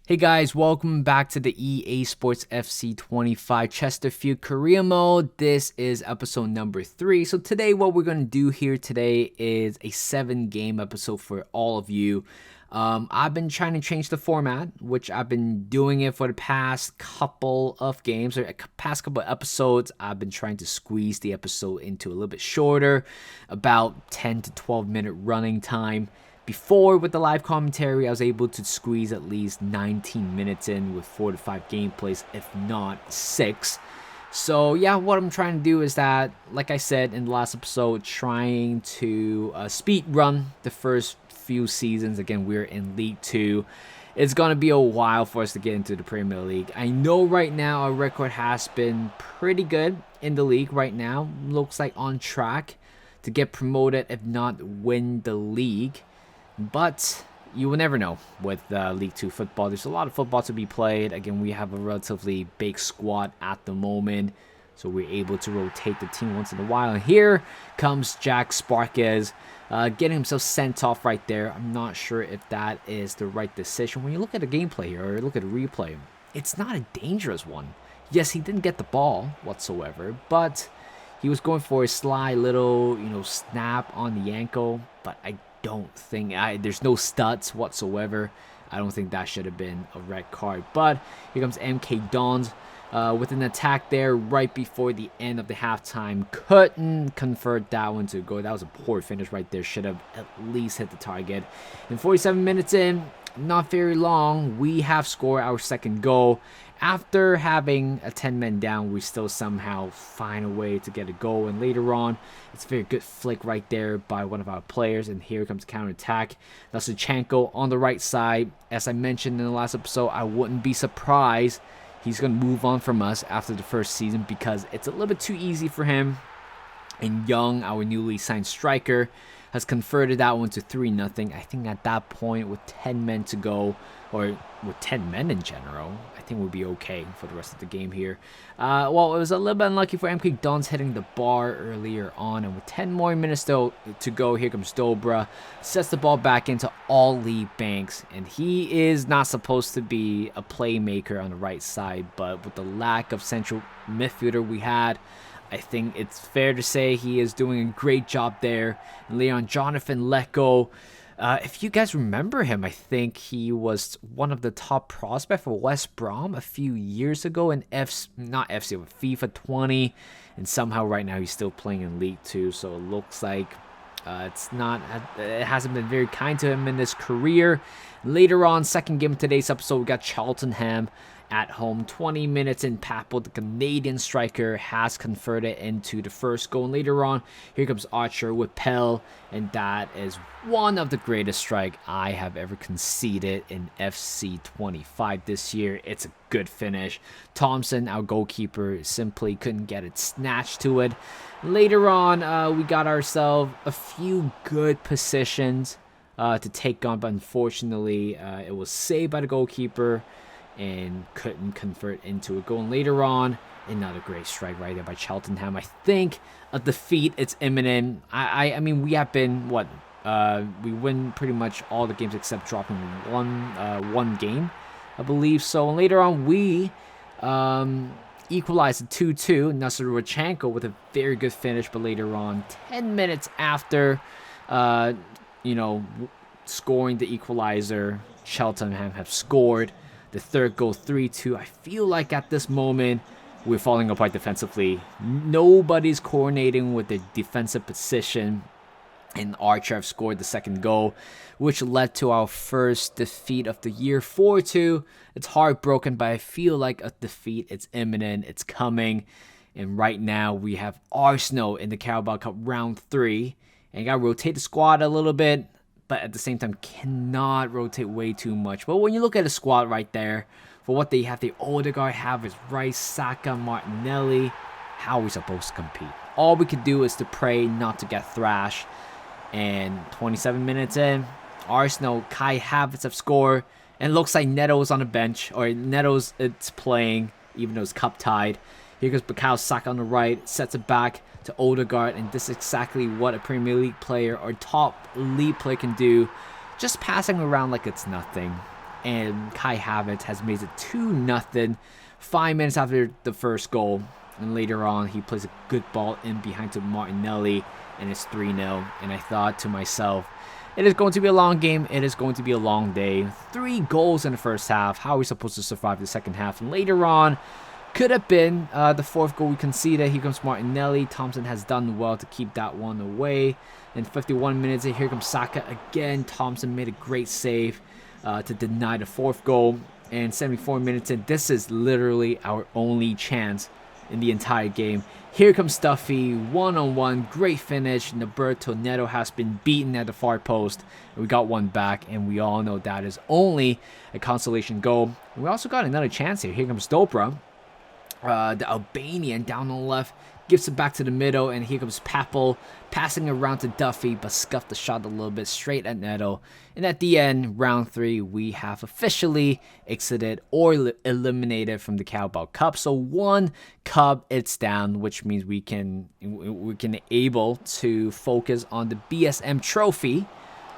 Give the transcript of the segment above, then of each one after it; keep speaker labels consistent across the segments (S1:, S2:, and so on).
S1: Hey guys, welcome back to the EA Sports FC 25 Chesterfield Career Mode. This is episode number 3. So today what we're going to do here today is a 7-game episode for all of you. I've been trying to change the format, which I've been doing it for the past couple of games, or past couple of episodes. I've been trying to squeeze the episode into a little bit shorter, about 10 to 12 minute running time. Before, with the live commentary, I was able to squeeze at least 19 minutes in with 4 to 5 gameplays, if not 6. So yeah, what I'm trying to do is that, like I said in the last episode, trying to speed run the first few seasons. Again, we're in League 2. It's going to be a while for us to get into the Premier League. I know right now our record has been pretty good in the league right now. Looks like on track to get promoted, if not win the league. But you will never know with League 2 football. There's a lot of football to be played. Again, we have a relatively big squad at the moment, so we're able to rotate the team once in a while. And here comes Jack Sparkes, getting himself sent off right there. I'm not sure if that is the right decision. When you look at the gameplay here, or look at the replay, it's not a dangerous one. Yes, he didn't get the ball whatsoever, but he was going for a sly little, snap on the ankle. But I don't think there's no studs whatsoever. I don't think that should have been a red card. But here comes MK Dons with an attack there right before the end of the halftime. Couldn't convert that one to a goal. That was a poor finish right there. Should have at least hit the target. And 47 minutes in, not very long, we have scored our second goal. After having a 10-man down, we still somehow find a way to get a goal. And later on, it's a very good flick right there by one of our players. And here comes counterattack. That's Lachenko on the right side. As I mentioned in the last episode, I wouldn't be surprised he's going to move on from us after the first season, because it's a little bit too easy for him. And Young, our newly signed striker, has converted that one to 3-0. I think at that point, with 10 men to go, or with 10 men in general, I think we'll be okay for the rest of the game here. Well, it was a little bit unlucky for MK Dons hitting the bar earlier on, and with 10 more minutes to go, here comes Dobra, sets the ball back into Ollie Banks, and he is not supposed to be a playmaker on the right side, but with the lack of central midfielder we had, I think it's fair to say he is doing a great job there. Leon Jonathan let go. If you guys remember him, I think he was one of the top prospects for West Brom a few years ago in FIFA 20. And somehow right now he's still playing in League 2. So it looks like it hasn't been very kind to him in his career. Later on, second game of today's episode, we got Cheltenham at home. 20 minutes in, Papo, the Canadian striker, has converted into the first goal. And later on, here comes Archer with Pell, and that is one of the greatest strike I have ever conceded in FC 25 this year. It's a good finish. Thompson, our goalkeeper, simply couldn't get it snatched to it. Later on, we got ourselves a few good positions to take on, but unfortunately, it was saved by the goalkeeper and couldn't convert into a goal. And later on, another great strike right there by Cheltenham. I think a defeat, it's imminent. I mean, we have been, we win pretty much all the games except dropping one game, I believe. So, and later on, we equalized 2-2. Nasser Rodchenko with a very good finish, but later on, 10 minutes after, scoring the equalizer, Cheltenham have scored the third goal, 3-2. I feel like at this moment, we're falling apart defensively. Nobody's coordinating with the defensive position. And Archer have scored the second goal, which led to our first defeat of the year, 4-2. It's heartbroken, but I feel like a defeat, it's imminent, it's coming. And right now, we have Arsenal in the Carabao Cup round 3. And got to rotate the squad a little bit, but at the same time cannot rotate way too much. But when you look at the squad right there, for what they have, the Odegaard have is Rice, Saka, Martinelli. How are we supposed to compete? All we could do is to pray not to get thrashed. And 27 minutes in, Arsenal, Kai Havertz have scored. And it looks like Neto's on the bench, or Neto's it's playing, even though it's cup tied. Here goes Bukayo Saka on the right, sets it back to Odegaard, and this is exactly what a Premier League player or top league player can do, just passing around like it's nothing. and Kai Havertz has made it 2-0 5 minutes after the first goal. And later on, he plays a good ball in behind to Martinelli, and it's 3-0. And I thought to myself, it is going to be a long game. It is going to be a long day. 3 goals in the first half. How are we supposed to survive the second half? And later on, could have been the 4th goal we conceded. Here comes Martinelli. Thompson has done well to keep that one away. In 51 minutes, here comes Saka again. Thompson made a great save to deny the 4th goal. And 74 minutes in, this is literally our only chance in the entire game. Here comes Duffy, one-on-one, great finish. Roberto Neto has been beaten at the far post. We got one back, and we all know that is only a consolation goal. And we also got another chance here. Here comes Dobra, the Albanian down on the left, gives it back to the middle, and here comes Papel passing around to Duffy, but scuffed the shot a little bit straight at Neto. And at the end, round 3, we have officially exited or eliminated from the Carabao Cup. So 1 cup, it's down, which means we can able to focus on the BSM trophy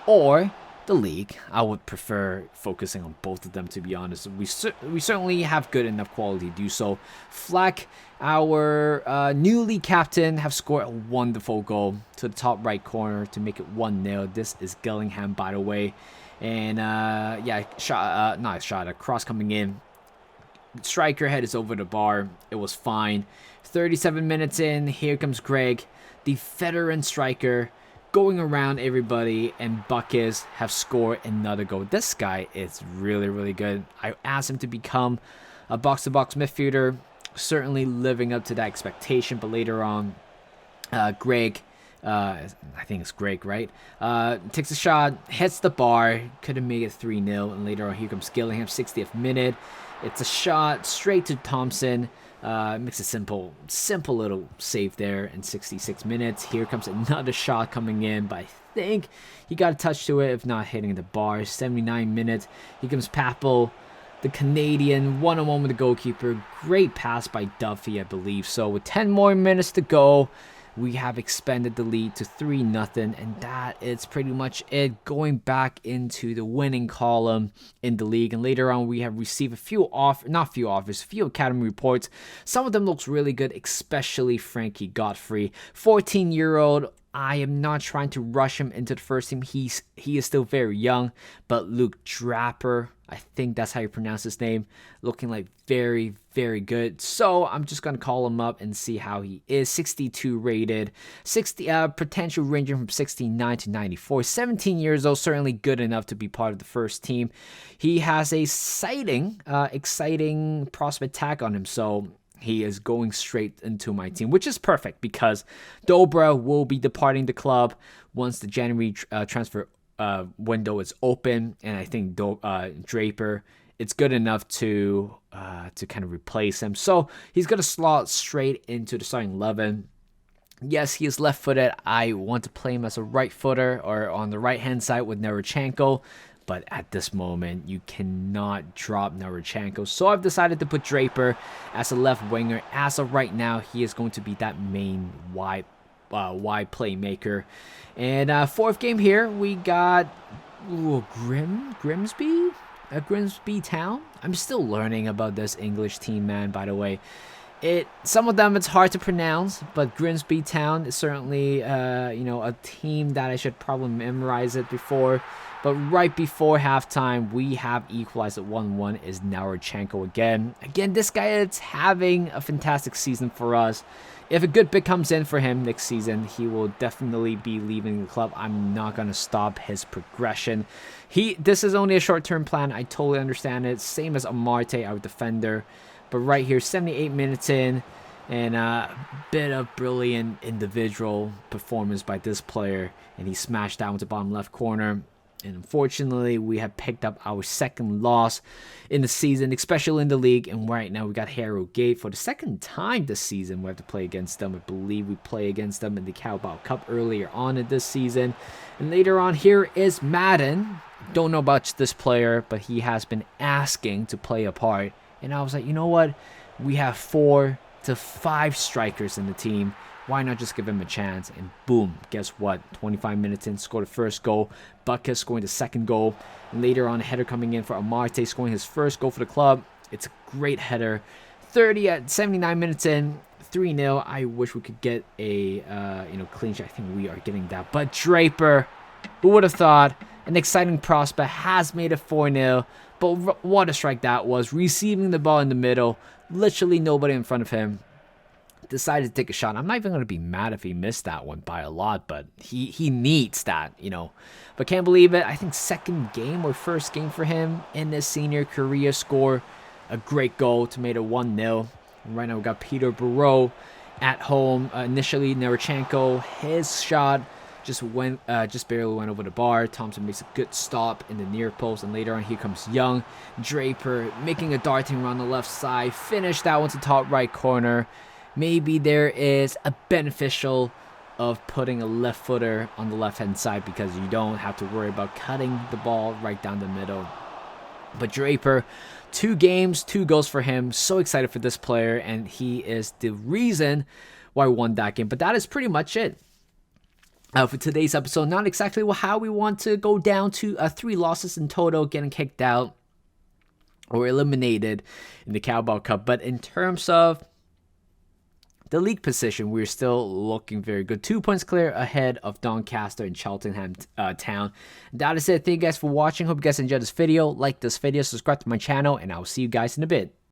S1: or the league. I would prefer focusing on both of them, to be honest. We certainly have good enough quality to do so. Fleck, our new league captain, have scored a wonderful goal to the top right corner to make it 1-0. This is Gillingham, by the way. And yeah, a cross coming in. Striker head is over the bar. It was fine. 37 minutes in, here comes Greg, the veteran striker, going around everybody, and Buckets have scored another goal. This guy is really, really good. I asked him to become a box-to-box midfielder, certainly living up to that expectation, but later on, Greg, I think it's Greg, right? Takes a shot, hits the bar, could have made it 3-0, and later on, here comes Gillingham, 60th minute. It's a shot straight to Thompson. Makes a simple little save there in 66 minutes. Here comes another shot coming in, but I think he got a touch to it, if not hitting the bar. 79 minutes. Here comes Papel, the Canadian, one-on-one with the goalkeeper. Great pass by Duffy, I believe. So with 10 more minutes to go, we have expanded the lead to 3-0, and that is pretty much it. Going back into the winning column in the league, and later on we have received a few academy reports. Some of them looks really good, especially Frankie Godfrey, 14-year-old. I am not trying to rush him into the first team. He is still very young, but Luke Draper, I think that's how you pronounce his name, looking like very, very good. So I'm just going to call him up and see how he is. 62 rated, potential ranging from 69 to 94. 17 years old, certainly good enough to be part of the first team. He has a exciting prospect tag on him, so he is going straight into my team, which is perfect because Dobra will be departing the club once the January transfer window is open, and I think Draper, it's good enough to kind of replace him. So he's going to slot straight into the starting 11. Yes, he is left-footed. I want to play him as a right footer or on the right-hand side with Narochenko. But at this moment, you cannot drop Narochenko. So I've decided to put Draper as a left winger. As of right now, he is going to be that main wide playmaker. And 4th game here, we got Grimsby Town. I'm still learning about this English team, man, by the way. Some of them it's hard to pronounce, but Grimsby Town is certainly a team that I should probably memorize it before. But right before halftime, we have equalized at 1-1 is Narochenko again. Again, this guy is having a fantastic season for us. If a good bid comes in for him next season, he will definitely be leaving the club. I'm not going to stop his progression. This is only a short-term plan. I totally understand it. Same as Amarte, our defender. But right here, 78 minutes in, and a bit of brilliant individual performance by this player. And he smashed down to bottom left corner. And unfortunately, we have picked up our second loss in the season, especially in the league. And right now, we got Harrogate for the second time this season. We have to play against them. I believe we play against them in the Carabao Cup earlier on in this season. And later on, here is Madden. Don't know about this player, but he has been asking to play a part. And I was like, you know what? We have 4 to 5 strikers in the team. Why not just give him a chance? And boom, guess what? 25 minutes in, scored the first goal. Buckus scoring the second goal. And later on, a header coming in for Amarte, scoring his first goal for the club. It's a great header. 79 minutes in, 3-0. I wish we could get a clean sheet. I think we are getting that. But Draper, who would have thought? An exciting prospect has made it 4-0. But what a strike that was. Receiving the ball in the middle. Literally nobody in front of him. Decided to take a shot. I'm not even going to be mad if he missed that one by a lot, but he needs that, But can't believe it. I think second game or first game for him in his senior career, score a great goal to make it 1-0. And right now we got Peter Barreau at home. Initially, Nerachenko, his shot just barely went over the bar. Thompson makes a good stop in the near post, and later on here comes Young. Draper making a darting around the left side. Finish that one to top right corner. Maybe there is a beneficial of putting a left footer on the left hand side because you don't have to worry about cutting the ball right down the middle. But Draper, 2 games, 2 goals for him. So excited for this player, and he is the reason why we won that game. But that is pretty much it for today's episode. Not exactly how we want to go down to 3 losses in total, getting kicked out or eliminated in the Carabao Cup. But in terms of the league position, we're still looking very good. 2 points clear ahead of Doncaster and Cheltenham Town. That is it. Thank you guys for watching. Hope you guys enjoyed this video. Like this video, subscribe to my channel, and I'll see you guys in a bit.